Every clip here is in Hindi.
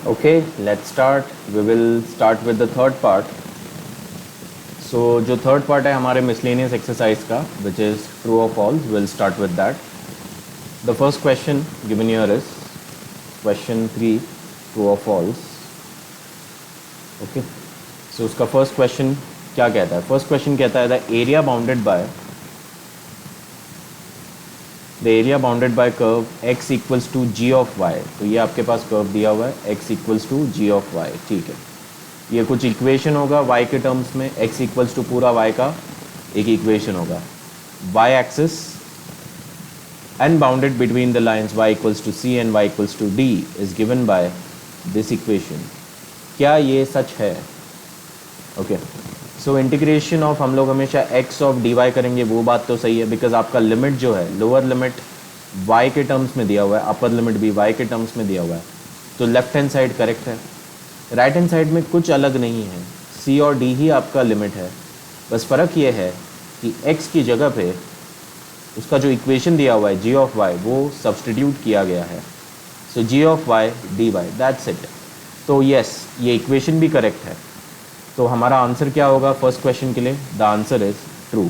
Okay, let's start. We will start with the third part. So जो third part है हमारे miscellaneous exercise का, which is true or false, we'll start with that. The first question given here is question 3, true or false. Okay, so उसका first question क्या कहता है? First question कहता है the area bounded by curve x equals to g of y. तो ये आपके पास कर्व दिया हुआ है x equals to g of y. ठीक है, ये कुछ इक्वेशन होगा y के टर्म्स में, x equals to पूरा y का एक इक्वेशन होगा. y axis and bounded between the lines y equals to c and y equals to d is given by this equation. क्या ये सच है? ओके, सो इंटीग्रेशन ऑफ हम लोग हमेशा x ऑफ dy करेंगे, वो बात तो सही है, बिकॉज आपका लिमिट जो है लोअर लिमिट y के टर्म्स में दिया हुआ है, अपर लिमिट भी y के टर्म्स में दिया हुआ है, तो लेफ्ट हैंड साइड करेक्ट है. राइट हैंड साइड में कुछ अलग नहीं है, c और d ही आपका लिमिट है. बस फ़र्क ये है कि x की जगह पे उसका जो इक्वेशन दिया हुआ है g ऑफ y वो सब्सटीट्यूट किया गया है. सो g of y dy, that's it. तो यस, ये इक्वेशन भी करेक्ट है. तो हमारा आंसर क्या होगा फर्स्ट क्वेश्चन के लिए? The answer is true.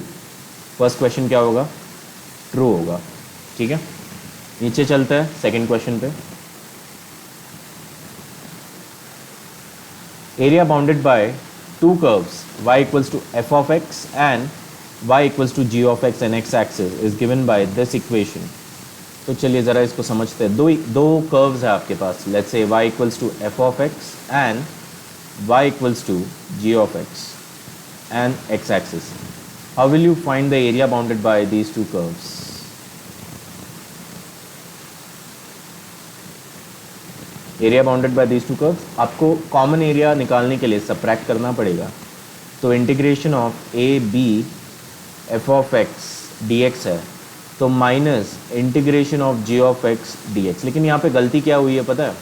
First question क्या होगा? ट्रू होगा. ठीक है, नीचे चलते हैं सेकंड क्वेश्चन पे. Area bounded by two curves y equals to f of x and y equals to g of x and x axis is given by this equation. तो चलिए ज़रा इसको समझते हैं. दो कर्व्स है आपके पास. Let's say y equals to f of x and y equals to g of x and x axis. How will you find the area bounded by these two curves? Area bounded by these two curves, आपको कॉमन एरिया निकालने के लिए सब्ट्रैक्ट करना पड़ेगा. तो integration of a b f of x d x है, तो minus integration of g of x d x. लेकिन यहाँ पे गलती क्या हुई है पता है?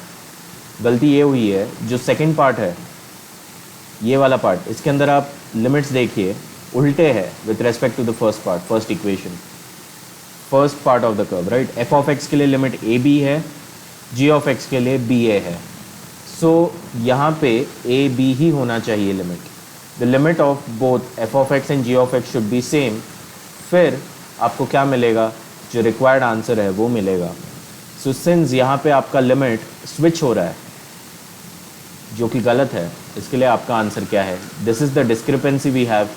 गलती ये हुई है, जो सेकेंड पार्ट है ये वाला पार्ट, इसके अंदर आप लिमिट्स देखिए उल्टे है with respect to the first part, first equation, first part of the curve, right. F of x के लिए लिमिट ए बी है, जी ऑफ एक्स के लिए बी ए है. सो यहाँ पे ए बी ही होना चाहिए limit. The limit of both f of x and g of x should be same. फिर आपको क्या मिलेगा? जो रिक्वायर्ड आंसर है वो मिलेगा. सो सिंस यहाँ पे आपका लिमिट स्विच हो रहा है जो कि गलत है, इसके लिए आपका आंसर क्या है? This is the discrepancy we have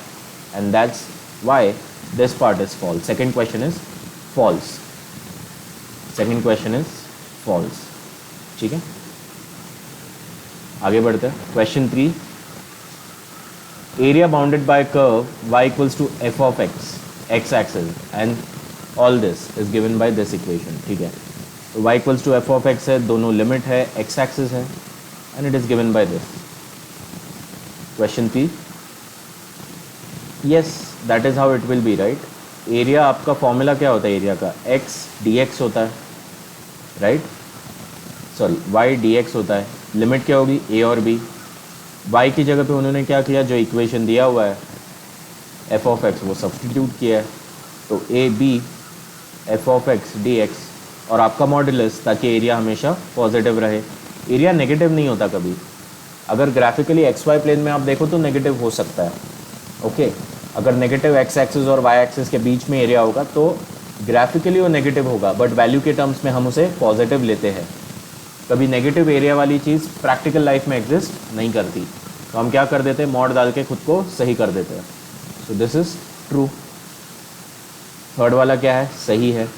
and that's why this part is false. Second question is false. Second question is false. ठीक है, आगे बढ़ते हैं. Question 3, area bounded by curve y equals to f of x, x axis and all this is given by this equation. ठीक है, तो y equals to f of x है, दोनों लिमिट है, x एक्सिस है, and it is given by this. Question 3, yes, that is how it will be, right. Area आपका फॉर्मूला क्या होता है? एरिया का x dx होता है, राइट. सॉरी, y dx होता है. लिमिट क्या होगी? a और b. y की जगह पे उन्होंने क्या किया? जो इक्वेशन दिया हुआ है f ऑफ x वो सब्सटीट्यूट किया है. तो a b f of x dx और आपका मॉड्यूलस, ताकि एरिया हमेशा पॉजिटिव रहे. एरिया नेगेटिव नहीं होता कभी. अगर ग्राफिकली एक्स वाई प्लेन में आप देखो तो नेगेटिव हो सकता है. ओके, अगर नेगेटिव एक्स एक्सिस और वाई एक्सिस के बीच में एरिया होगा तो ग्राफिकली वो नेगेटिव होगा, बट वैल्यू के टर्म्स में हम उसे पॉजिटिव लेते हैं. कभी नेगेटिव एरिया वाली चीज़ प्रैक्टिकल लाइफ में एग्जिस्ट नहीं करती, तो हम क्या कर देते हैं? मॉड डाल के खुद को सही कर देते हैं. सो दिस इज ट्रू. थर्ड वाला क्या है? सही है.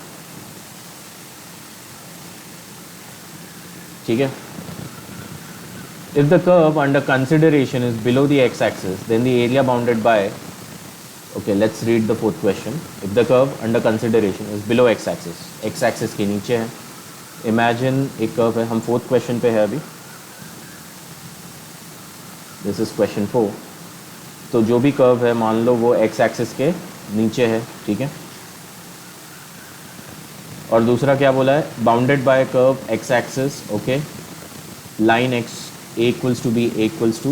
ठीक है. If the curve under consideration is below the x-axis, then the area bounded by, okay, let's read the fourth question. If the curve under consideration is below x-axis, x-axis के नीचे है. Imagine एक curve है, हम fourth question पे है अभी. This is question 4. तो जो भी curve है मान लो वो x-axis के नीचे है, ठीक है. और दूसरा क्या बोला है? Bounded by curve x-axis, okay, line x a equals to b, a equals to,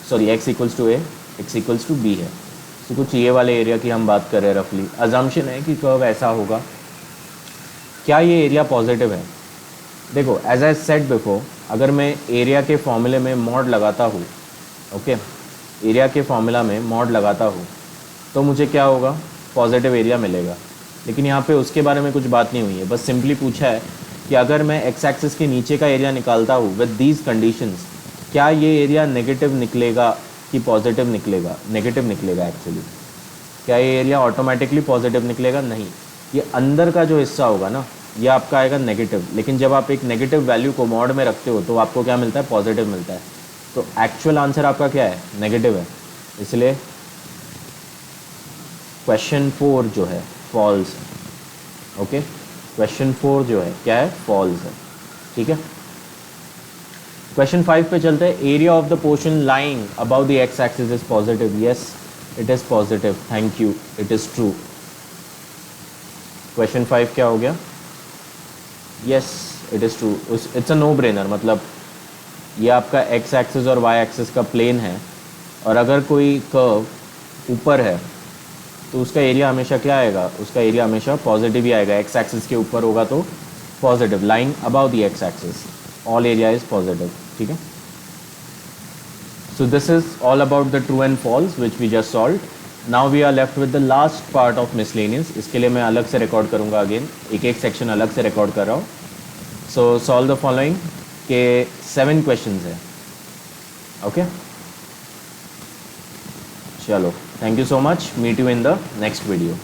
sorry, x equals to a, x equals to b है. तो कुछ ये वाले एरिया की हम बात कर रहे हैं. रफली अजम्पशन है कि कर्व ऐसा होगा. क्या ये एरिया पॉजिटिव है? देखो एज आई सेड बिफोर, अगर मैं एरिया के फॉर्मूले में मॉड लगाता हूँ, ओके, एरिया के फॉर्मूला में मॉड लगाता हूँ तो मुझे क्या होगा, पॉजिटिव एरिया मिलेगा। लेकिन यहाँ पे उसके बारे में कुछ बात नहीं हुई है, बस सिंपली पूछा है कि अगर मैं एक्स एक्सिस के नीचे का एरिया निकालता हूँ विद दीज कंडीशंस, क्या ये एरिया नेगेटिव निकलेगा कि पॉजिटिव निकलेगा? नेगेटिव निकलेगा एक्चुअली। क्या ये एरिया ऑटोमेटिकली पॉजिटिव निकलेगा? नहीं, ये अंदर का जो हिस्सा होगा ना, ये आपका आएगा नेगेटिव। लेकिन जब आप एक नेगेटिव वैल्यू को मॉड में रखते हो तो आपको क्या मिलता है? पॉजिटिव मिलता है। तो एक्चुअल आंसर आपका क्या है? नेगेटिव है। इसलिए क्वेश्चन 4 जो है फॉल्स। ओके, क्वेश्चन 4 जो है क्या है? फॉल्स है। ठीक है, क्वेश्चन 5 पे चलते हैं। Area of the portion lying about the x axis is positive. Yes, it is positive, thank you, it is true. Question 5 क्या हो गया? Yes, it is true. It's a no brainer, मतलब ये आपका एक्स एक्सिस और वाई एक्सिस का प्लेन है, और अगर कोई कर्व ऊपर है तो उसका एरिया हमेशा क्या आएगा? उसका एरिया हमेशा पॉजिटिव ही आएगा। एक्स एक्सिस के ऊपर होगा तो positive, lying about the x axis, all area is positive. ठीक है, so this is all about the true and false which we just solve. Now we are left with the last part of miscellaneous. इसके लिए मैं अलग से रिकॉर्ड करूँगा, अगेन एक एक सेक्शन अलग से रिकॉर्ड कर रहा हूँ। सो सॉल्व द फॉलोइंग के 7 क्वेश्चन है। ओके, चलो, thank you so much, meet you in the next video.